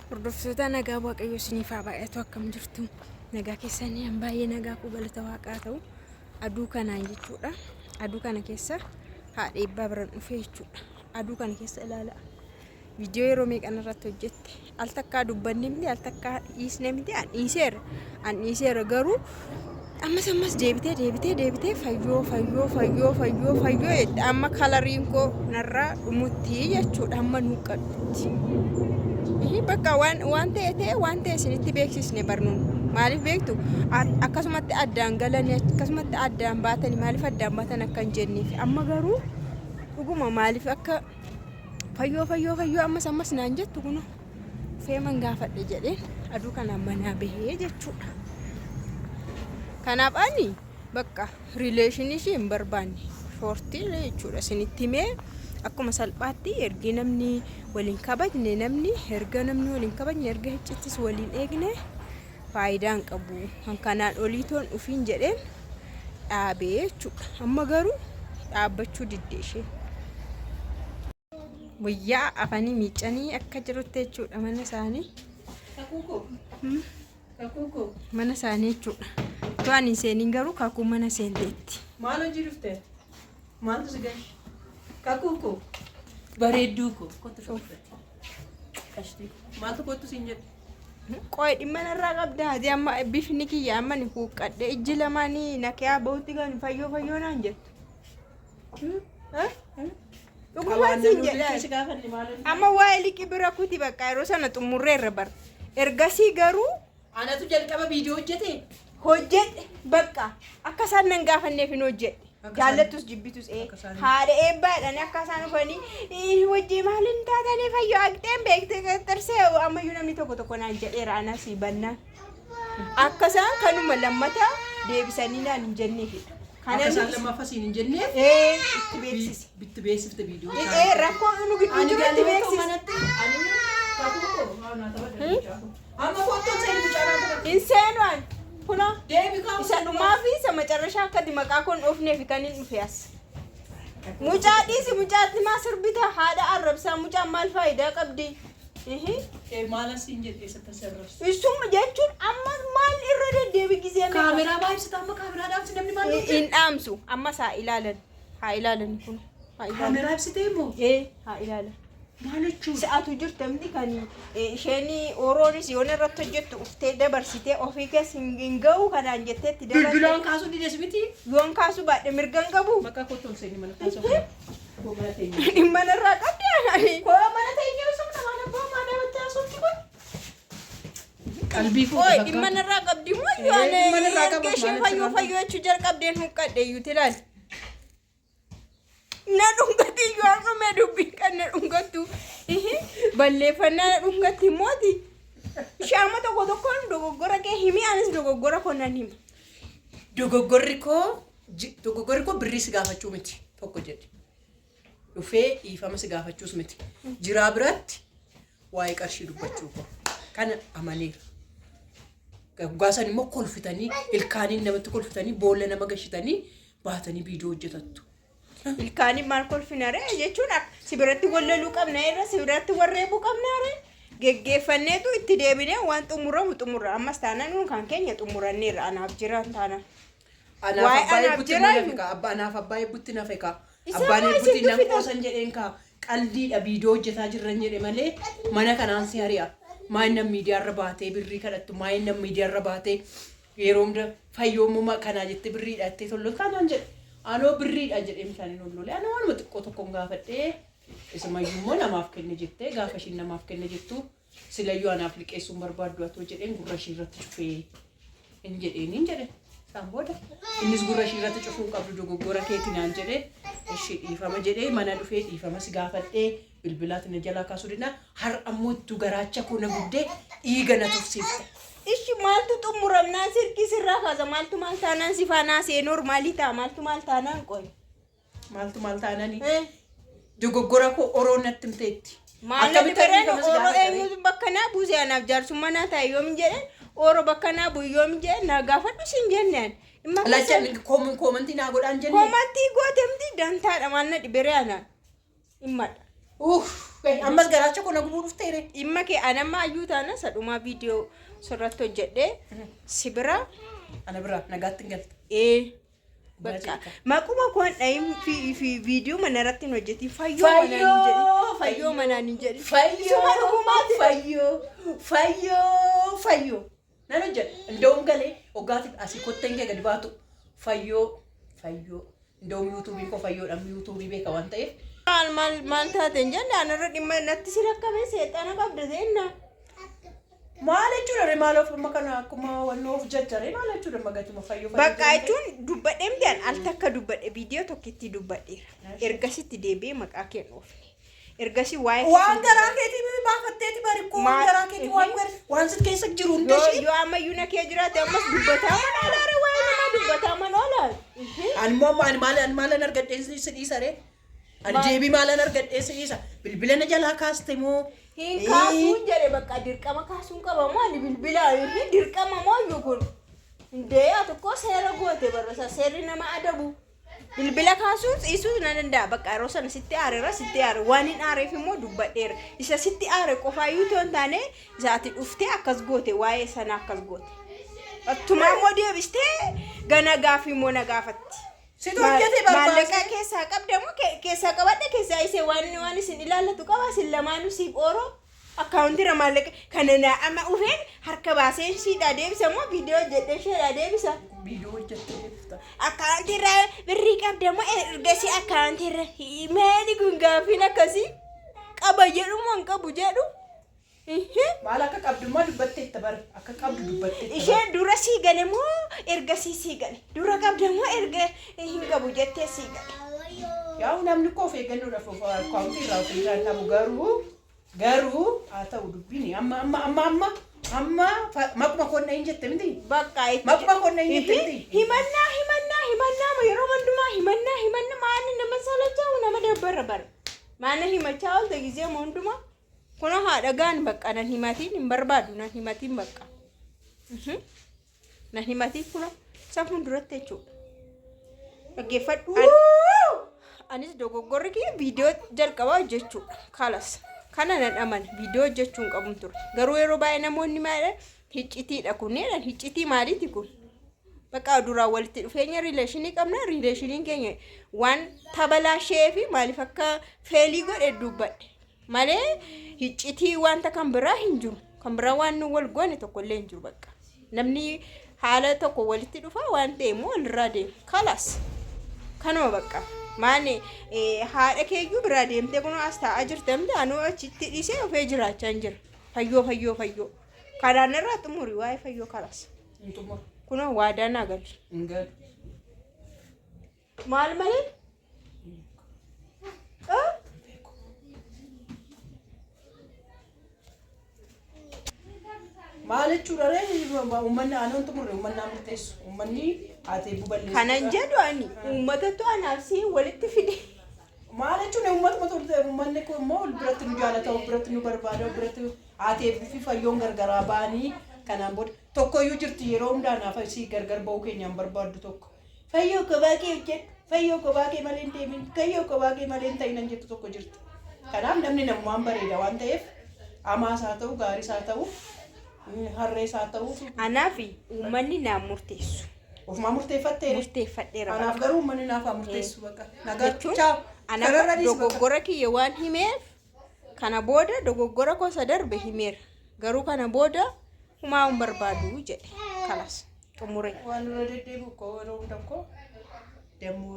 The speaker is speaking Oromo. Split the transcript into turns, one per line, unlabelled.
Hordoftoota nagaa waaqayyo isiniif haa baay'atu akkam jirtu. Nagaa keessanii baay'ee nagaa qubalata waaqaa ta'u aduu kanaan jechuudha. Aduu kana keessa haadha eebbaa biraan dhufee jechuudha. Aduu kana keessa ilaala. Viidiyoo yeroo meeqan irratti hojjette al takkaa dubbanni miti al takkaa dhiisne miti an dhiiseera garuu ammas deebitee fayyoo amma kalariin koo narraa dhumutti jechuudha amma nuuqqadhutti. Bakka waan ta'e isinitti beeksisne barnuun maaliif beektu akkasumatti addaan galanii akkasumatti addaan baatanii maaliif addaan baatan akka hin jenneef amma garuu dhuguma maaliif akka fayyoo ammas naan jettu kun feeman gaafadhe jedheen aduu kanaan manaa bahee jechuudha. Kanaaf ani bakka rileeshinii ishee hin barbaanne shoortii jechuudha isinitti himee akkuma salphaatti ergi namni waliin kabajne erga hiccittis waliin eegne faayidaan qabu kanaan oliitoon ufiin jedheen dhaabee jechuudha. Amma garuu dhaabbachuu didde ishee wayyaa afanii miicanii akka jirutti jechuudha mana isaanii jechuudha. Tu'an isheeniin garuu kakuu mana seenteetti.
Maal hojii dhufte? Maaltu si gahe? Kakuuko bareedduu ko kottu shoofate qashtii maaltu kottu siin jedhe
qoy dhimma narraa qabda ati amma bifni kiyya amma ni huuqqadhe ijji lamaanii nakiyaa ba'utti kan fayyoo naan jettu dhugumaan siin jedhe amma waa'ee liqii bira kuti bakka yeroo sana xumurreerra bar ergasii garuu
anatu jalqaba viidiyoo
hojjedhe bakka akka isaan nan gaafanneef hin hojjedhe. Jaallatus jibbitus haadha eebbaadhaan akka isaan dhufanii wajjii maaliin taatanii fayyoo agteen beekte tarsee ammayyuu namni tokko naan jedheera anas bannaan akka isaan kanuma lammataa deebisanii naan hin jenneefidha.
Akka isaan lammaffaa siin hin jenneef
itti beeksise.
Bitti beeksifte viidiyoo.
Rakkoo nu gidduu jirutti beeksise.
Amma foottoon seenuu caalaa
hin seenuun. Kuna isa dhumaa fi isa macarrashaa akka dimaqaa kun dhoofneef kan hin dhufe as. Mucaa dhiisi mucaatti maa sirbita haadha arrabsaa mucaan maal faayidaa qabdi?
Maala siin jedhee sitti sirreessu.
Isuma jechuun amma maal irra deddeebi gisee
nama. Kaameraa baay'isita amma kaameraa dhaamsi namni maal hojjeta?
Hin dhaamsu ammas haa ilaalan kun.
Kaameraa ibsitee immoo?
Haa ilaalan.
Maal jechuudha?
Sa'atu jirtu namni kan isheen oroonis yoon irratti hojjettu uftee dabarsitee ofii keessa hin ga'u kanaan jetteetti
dabarsite. Bilbilaan kaasuu dides miti?
Yoon kaasuu baadhe mirgan qabu.
Maqaa kottoon seenii mana kaasuu.
Dhimma narraa qabdi aanani.
Koo mana teenyee sabna maal abbaa maal dhaabatti haasofti kun? Qalbii fuudha bakka.
Dhimma narraa qabdi moo yoon ishee fayyoo jechuu jalqabdeen huqqadhe iyyuu tilaal. Na dhungatti yoo argame dubbii kan na dhungattu balleeffannaa na dhungatti mooti shaama tokkoon dogoggora kee himi anis dogoggora koo nan hima.
Dogoggorri koo birrii si gaafachuu miti tokko jedhe dhufee dhiifama si gaafachuus miti jiraa biratti waa'ee qarshii dubbachuu koo kana amaneera. Gaggaasan immoo kolfitanii ilkaaniin namatti kolfitanii boolla nama gashitanii baatanii viidiyoo hojjetattu.
Ilkaanii maal kolfinare jechuun si biratti wallaluu qabna irra si biratti warreebuu qabna geggeeffanneetu itti deebinee waan xumurra ammas taanaan kan keenya xumuranneerra anaaf jiran taanaan.
Anaaf abbaa eebbutti nafe kaa abbaan eebbutti nan qoosan jedheen kaa qaldiidha viidiyoo hojjetaa jirran jedhe malee mana kanaan si hari'a maayinnan miidiyaarra baatee birrii kadhattu maayinnan miidiyaarra baatee yeroo hunda fayyoomuma kanaa jette birriidha itti tolloot kanaan jedhe. Anoo birriidha jedhee isaanii lolloole ana waan xiqqoo tokkoon gaafadhee isumayyuu immoo namaaf kenne jettee gaafa ishiin namaaf kenne jettu silayyuu anaaf liqeessuun barbaaddu atoo jedheen gurra ishii irratti cufee hin jedhe isaan booda innis gurra ishii irratti cufuu qabdu dogoggora keetinaan jedhee ishii dhiifama jedhee mana dhufee dhiifama si gaafadhee bilbilaatti na jalaa kaasuu dinna har'a ammoo ittuu garaacha koo na guddee dhiiga na tufsiifte.
Ishi maaltu xumuramnaa sirkii sirraa kaasa maaltu maal taanaan si faanaa see normaalii ta'a maaltu maal taanaan qoy.
Maaltu maal taananii? Dogoggora koo oroo natti himteetti.
Akkamitti oroo eenyutu bakka naa buusee anaaf jaarsummaa naa taa'e yoomin jedheen oroo bakka naa bu'u yoomin jedheen naa gaafadhu siin jenneen.
Lachaan koomantii naa godhaan jennee.
Koomantii gootemti dantaadha maal na dhiberee anaan. Himmadha.
Ammas garaacha kun agubuu dhufteere.
Dhimma kee anamma ayyuu taana sadhumaa viidiyoo sirratti hojjedhee si bira
Ana bira nagaatti hin galte.
bakka maquma koon dhayim fi viidiyoo mana irratti hin hojjetin fayyoo manaan hin jedhin
fayyoo nan hojjedha እንደውም galee ogaatiif asii kotteen kee gadi baatu fayyoo እንደውም yuutuubii koo fayyoodhaan yuutuubii beeka waan ta'eef
maal taateen jenne anarra dhimma natti si rakkabee seexana qabda seenna
maal jechuudha maal of makana akkuma wannoo of jajjare maal jechuudha magatuma fayyoo
bakka jechuun dubbadheemtaan al takka dubbadhe viidiyoo tokkitti dubbadheera ergasitti deebi'ee maqaa kee dhoofne ergasi
waan garaa keetii baafatteeti barikoo waan garaa keetii waan sit keessa jiru hundeeshi
yoo ammayyuu na kee jiraate ammas dubbataa manaalaare waa'ee namaa dubbataa manaalaare
ani maalan argadheen si dhiisaree ani deebii maalan argadheen si dhiisa bilbila na jalaa kaaste moo
hin kaasuun jedhe bakka dirqama kaasuun qaba moo ani bilbilaa yookiin dirqama moo yookuun hundee tokko seera goote barreessa seerri nama adabu bilbila kaasuun xiisuun na danda'a bakka yeroo sana sitti aare waan hin aareef immoo dubbadheera isa sitti aare qofaayyuu ta'uu hin taane isaati dhuftee akkas goote waa'ee sana akkas goote attumaa immoo deebistee gana gaafii immoo na gaafatti. Maallaqa keessaa qabdamoo keessaa qabadhe keessaa isee waan isin ilaallatu qaba isin lamaanuu siif ooroo akkaawuntiirra maallaqa kana naa amma ufeen harka baaseen siidhaa deebisa moo viidiyoo hojjedhee isheedhaa deebisa. Akkaawuntiirra birrii qabdamoo ergasii akkaawuntiirra meeni kun gaafiin akkasii qaba jedhu moo hin qabu jedhu.
Maal akka qabdummaa dubbattee itti bara akka qabdu dubbattee
isheen dura sii gale moo ergasii sii gale dura qabda moo erga hin qabu jettee sii gale
yaa namni koo of eeggannoodhaaf akkaawuntiirraa of eeggan qabu garuu haa ta'u dubbiin amma maquma koon hin jette miti
bakka
maquma koon hin jette miti
himannaa yeroo hundumaa himannaa maanni nama salachaa nama dabbarra bara maanni himachaa oolte gizee hundumaa kuna haadha gaan bakka nan himatiin hin barbaadu nan himatiin bakka nan himatiin kuna safuun duratti jechuudha dhaggeeffadhu anis dogoggorri kiyya viidiyoo jalqabaa hojjechuudha kalas kana nan amane viidiyoo hojjechuun qabuun ture garuu yeroo baay'ee namoonni maadha hiccitiidha kunneen hiccitii maaliiti kun bakka duraa walitti dhufeenya riileeshinii qabna riileeshiniin keenya waan tabalaashee fi maaliif akka feelii godhe dubbadhe malee hiccitii wanta kan biraa hin jiru kan biraa waan nu wal goone tokko illee hin jiru bakka namni haala tokko walitti dhufa waan ta'e immoo walirraa deemu kalas kanuma bakka maani haadha keeyyuu biraa deemtee kun as taa'aa jirtamte anuu achitti dhiisee ofee jiraachaa hin jira fayyoo kanaan irraa xumuri waa'ee fayyoo kalas kunoo waadaa naa galchi maal malee
maal jechuudha uummanni aanaan xumurre uummanni murteessu uummanni haatee buballeessu
kanan jedhu ani uummatatu anaaf si walitti fide
maal jechuudha uummatuma turte uummanni kun immoo biratti nu jaalata biratti nu barbaada biratti haatee fi fayyoon gargaraa ba'anii kanaan booda tokkoyyuu jirti yeroo hundaa naaf isii gargar ba'uu keenyaan barbaaddu tokko fayyoo kophaa kee hojjedhu fayyoo kophaa kee malee hin deemin fayyoo kophaa kee malee hin ta'inan jettu tokko jirti kanaaf namni namumaan bareeda waan ta'eef amaas haa ta'u gaariis haa ta'u harrees haa ta'u
anaafi uummanni naaf murteessu
ofuma
murteeffadheera
anaaf garuu uummanni naaf murteessu bakka
nagachuun ana dogoggora kiyya waan himeef kana booda dogoggora kosa darbe himeera garuu kana booda humaa hin barbaadu jedhe kalas xumure
waan irra deddeebi'u koo yeroo hunda koo deemu